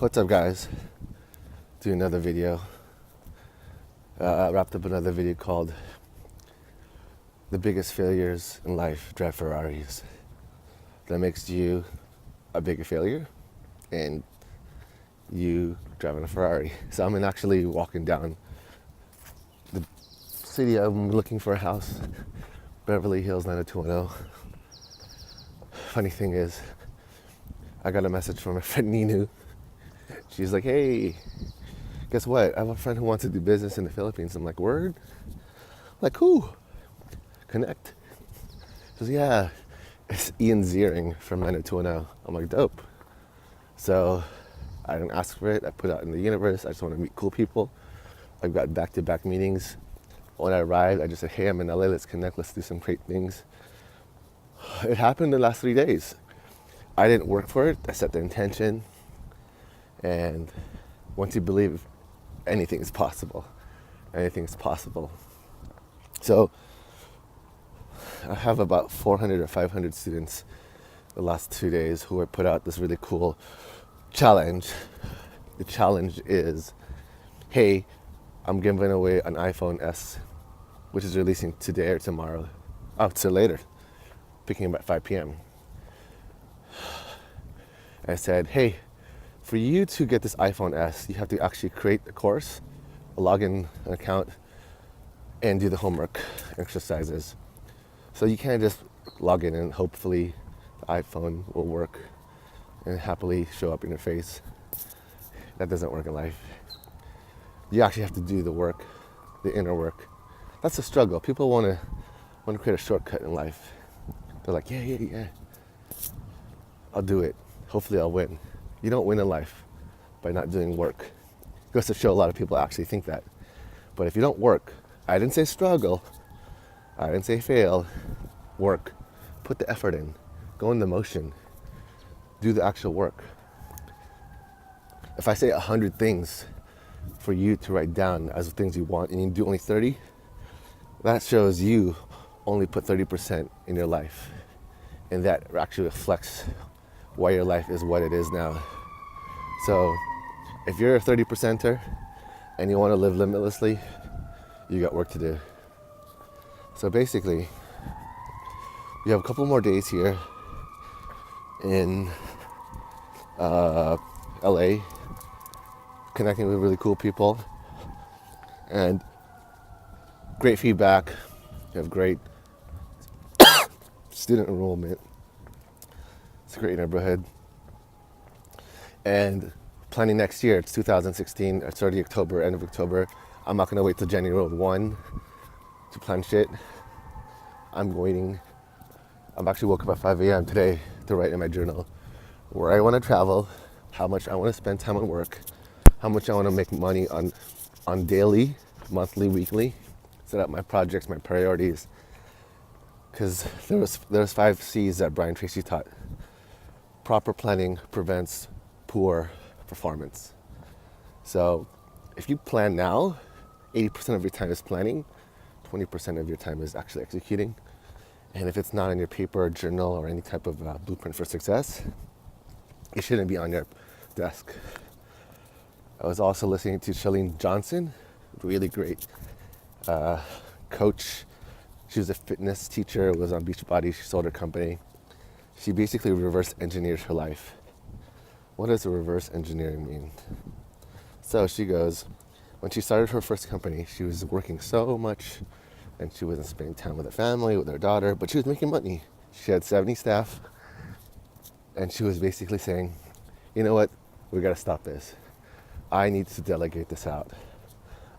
What's up, guys? Do another video. I wrapped up another video called The Biggest Failures in Life Drive Ferraris. That makes you a bigger failure and you driving a Ferrari. So I'm actually walking down the city. I'm looking for a house, Beverly Hills 90210. Funny thing is, I got a message from my friend Ninu. She's like, hey, guess what? I have a friend who wants to do business in the Philippines. I'm like, word? Like, who? Connect. She goes, yeah, it's Ian Ziering from 90210. I'm like, dope. So I didn't ask for it. I put it out in the universe. I just want to meet cool people. I've got back-to-back meetings. When I arrived, I just said, hey, I'm in LA. Let's connect. Let's do some great things. It happened in the last 3 days. I didn't work for it. I set the intention. And once you believe, anything is possible. Anything is possible. So I have about 400 or 500 students the last 2 days who have put out this really cool challenge. The challenge is, hey, I'm giving away an iPhone S, which is releasing today or tomorrow. Oh, so later, picking up at 5 p.m. I said, hey, for you to get this iPhone S, you have to actually create a course, a login account, and do the homework exercises. So you can't just log in and hopefully the iPhone will work and happily show up in your face. That doesn't work in life. You actually have to do the work, the inner work. That's the struggle. People want to create a shortcut in life. They're like, yeah, I'll do it. Hopefully I'll win. You don't win in life by not doing work. It goes to show a lot of people actually think that. But if you don't work, I didn't say struggle, I didn't say fail, work. Put the effort in. Go in the motion. Do the actual work. If I say 100 things for you to write down as things you want and you do only 30, that shows you only put 30% in your life. And that actually reflects why your life is what it is now. So if you're a 30%er and you want to live limitlessly, you got work to do. So basically, you have a couple more days here in LA, connecting with really cool people and great feedback. You have great student enrollment. It's a great neighborhood. And planning next year, it's 2016, it's already October, end of October. I'm not gonna wait till January 1 to plan shit. I'm waiting. I'm actually woke up at 5 a.m. today to write in my journal where I wanna travel, how much I wanna spend time on work, how much I wanna make money on daily, monthly, weekly, set up my projects, my priorities. Because there's 5 C's that Brian Tracy taught. Proper planning prevents poor performance. So if you plan now, 80% of your time is planning, 20% of your time is actually executing. And if it's not in your paper or journal or any type of blueprint for success, it shouldn't be on your desk. I was also listening to Chalene Johnson, really great coach. She was a fitness teacher, was on Beachbody, she sold her company. She basically reverse engineered her life. What does reverse engineering mean? So she goes, when she started her first company, she was working so much and she wasn't spending time with her family, with her daughter, but she was making money. She had 70 staff and she was basically saying, you know what, we gotta stop this. I need to delegate this out.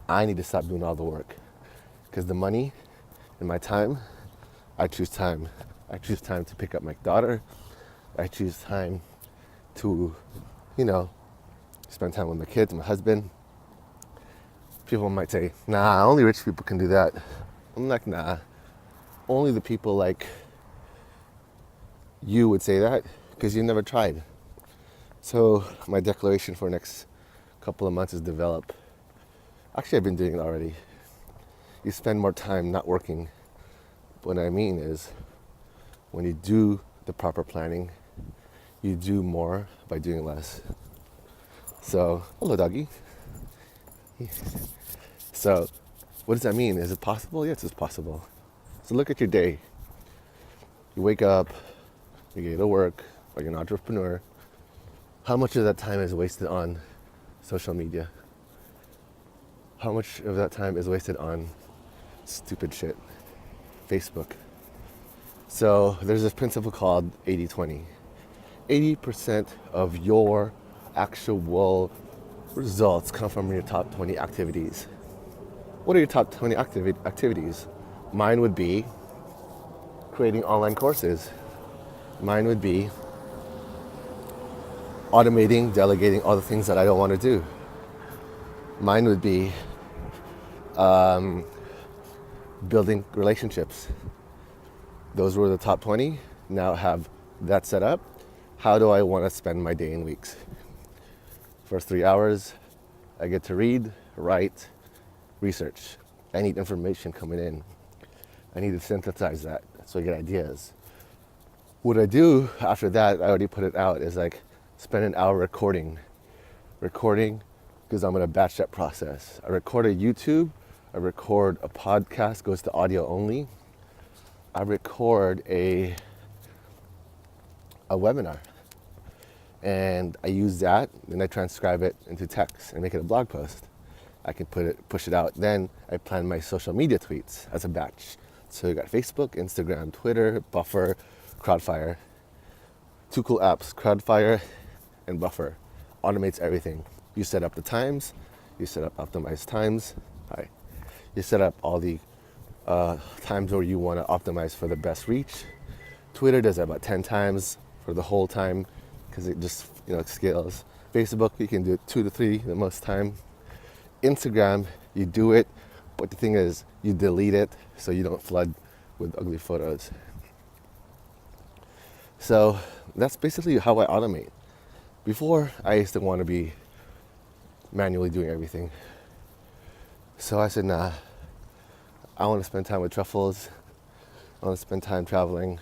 I need to stop doing all the work because the money and my time, I choose time. I choose time to pick up my daughter. I choose time to, spend time with my kids, my husband. People might say, nah, only rich people can do that. I'm like, nah, only the people like you would say that because you never tried. So my declaration for the next couple of months is develop. Actually, I've been doing it already. You spend more time not working. What I mean is, when you do the proper planning, you do more by doing less. So, hello, doggy. So, what does that mean? Is it possible? Yes, it's possible. So look at your day. You wake up, you go to work, or you're an entrepreneur. How much of that time is wasted on social media? How much of that time is wasted on stupid shit? Facebook. So there's this principle called 80-20. 80% of your actual results come from your top 20 activities. What are your top 20 activities? Mine would be creating online courses. Mine would be automating, delegating all the things that I don't want to do. Mine would be building relationships. Those were the top 20. Now I have that set up. How do I want to spend my day and weeks? First 3 hours, I get to read, write, research. I need information coming in. I need to synthesize that so I get ideas. What I do after that, I already put it out, is like spend an hour recording because I'm going to batch that process. I record a YouTube, I record a podcast, goes to audio only. I record a webinar, and I use that, and I transcribe it into text and make it a blog post. I can push it out. Then I plan my social media tweets as a batch. So you got Facebook, Instagram, Twitter, Buffer, Crowdfire. 2 cool apps, Crowdfire and Buffer. Automates everything. You set up the times, you set up optimized times. Hi. You set up all the times where you want to optimize for the best reach. Twitter does that about 10 times for the whole time because it just it scales. Facebook, you can do 2 to 3 the most time. Instagram, you do it, but the thing is you delete it so you don't flood with ugly photos. So that's basically how I automate. Before, I used to want to be manually doing everything. So I said, nah, I want to spend time with Truffles. I want to spend time traveling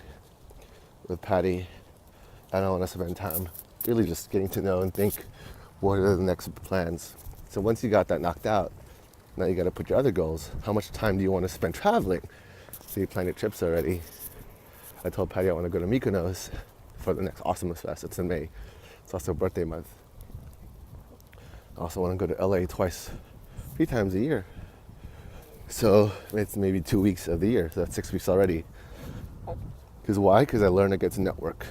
with Patty. And I want to spend time really just getting to know and think, what are the next plans? So once you got that knocked out, now you got to put your other goals. How much time do you want to spend traveling? So you plan your trips already. I told Patty I want to go to Mykonos for the next Awesomeness Fest. It's in May. It's also birthday month. I also want to go to LA 3 times a year. So it's maybe 2 weeks of the year. So that's 6 weeks already. Because why? Because I learn to get to network.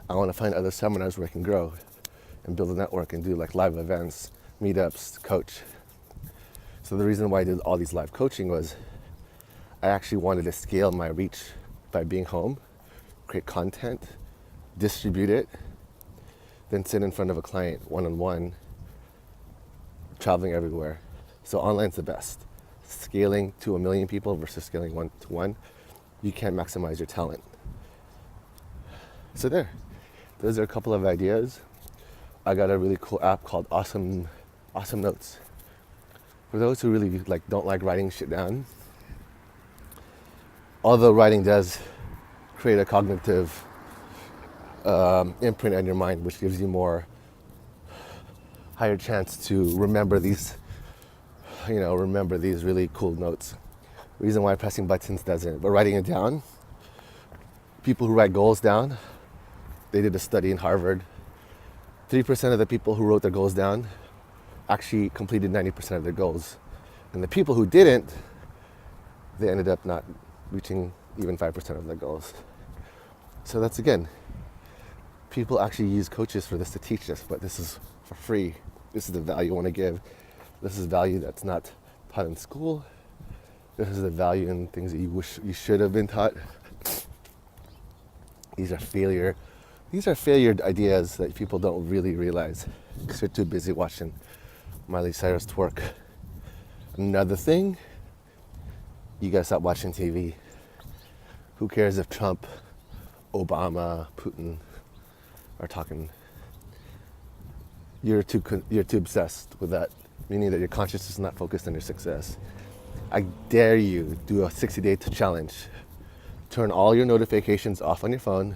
I want to find other seminars where I can grow and build a network and do like live events, meetups, coach. So the reason why I did all these live coaching was I actually wanted to scale my reach by being home, create content, distribute it, then sit in front of a client one-on-one, traveling everywhere. So online's the best. Scaling to 1 million people versus scaling 1-to-1, you can't maximize your talent. So those are a couple of ideas. I got a really cool app called Awesome Notes. For those who really don't like writing shit down, although writing does create a cognitive imprint on your mind, which gives you more higher chance to remember these really cool notes. Reason why pressing buttons doesn't, but writing it down. People who write goals down, they did a study in Harvard. 3% of the people who wrote their goals down actually completed 90% of their goals. And the people who didn't, they ended up not reaching even 5% of their goals. So that's, again, people actually use coaches for this to teach us, but this is for free. This is the value I want to give. This is value that's not taught in school. This is the value in things that you wish you should have been taught. These are failure ideas that people don't really realize because they're too busy watching Miley Cyrus twerk. Another thing, you gotta stop watching TV. Who cares if Trump, Obama, Putin are talking? You're too obsessed with that, meaning that your consciousness is not focused on your success. I dare you, do a 60-day challenge. Turn all your notifications off on your phone.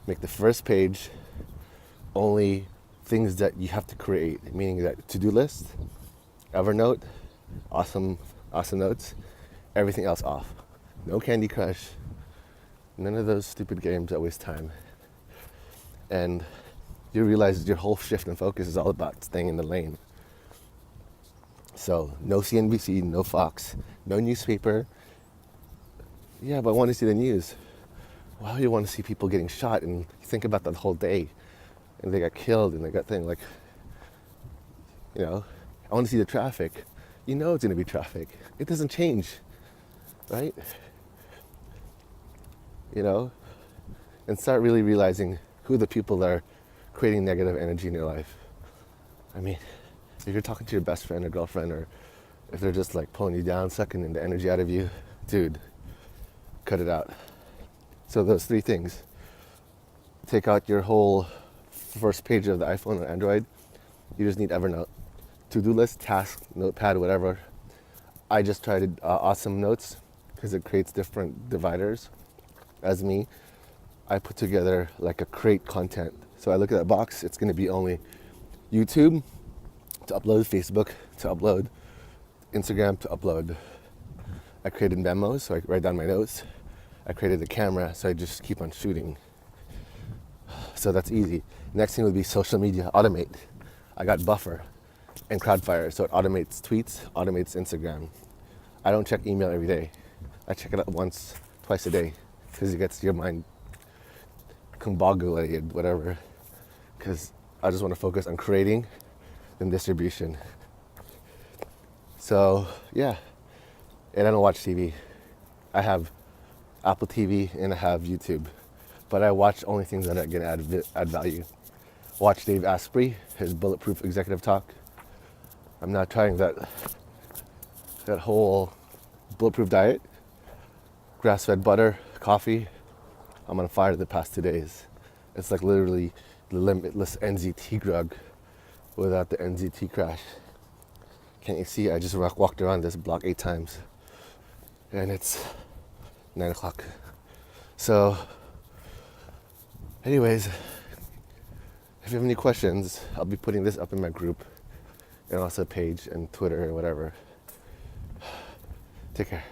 Make the first page only things that you have to create, meaning that to-do list, Evernote, awesome notes, everything else off. No Candy Crush, none of those stupid games that waste time. And you realize your whole shift in focus is all about staying in the lane. So no CNBC, no Fox, no newspaper. Yeah, but I want to see the news. Well, you want to see people getting shot, and you think about that whole day, and they got killed, and they got thing like, I want to see the traffic. You know it's going to be traffic. It doesn't change, right? And start really realizing who the people that are creating negative energy in your life. I mean, if you're talking to your best friend or girlfriend, or if they're just like pulling you down, sucking the energy out of you, dude, cut it out. So those 3 things. Take out your whole first page of the iPhone or Android. You just need Evernote. To-do list, task, notepad, whatever. I just tried Awesome Notes because it creates different dividers. As me, I put together like a create content. So I look at that box, it's going to be only YouTube to upload, Facebook to upload, Instagram to upload. I created memos, so I write down my notes. I created a camera, so I just keep on shooting. So that's easy. Next thing would be social media, automate. I got Buffer and Crowdfire, so it automates tweets, automates Instagram. I don't check email every day. I check it out once, twice a day, because it gets your mind combobulated, whatever. Because I just want to focus on creating and distribution. So, yeah. And I don't watch TV. I have Apple TV and I have YouTube. But I watch only things that are going to add value. Watch Dave Asprey, his Bulletproof Executive Talk. I'm not trying that whole bulletproof diet. Grass-fed butter, coffee. I'm on fire the past 2 days. It's like literally the limitless NZT drug without the NZT crash. Can't you see? I just walked around this block 8 times. And it's 9 o'clock. So, anyways, if you have any questions, I'll be putting this up in my group and also page and Twitter and whatever. Take care.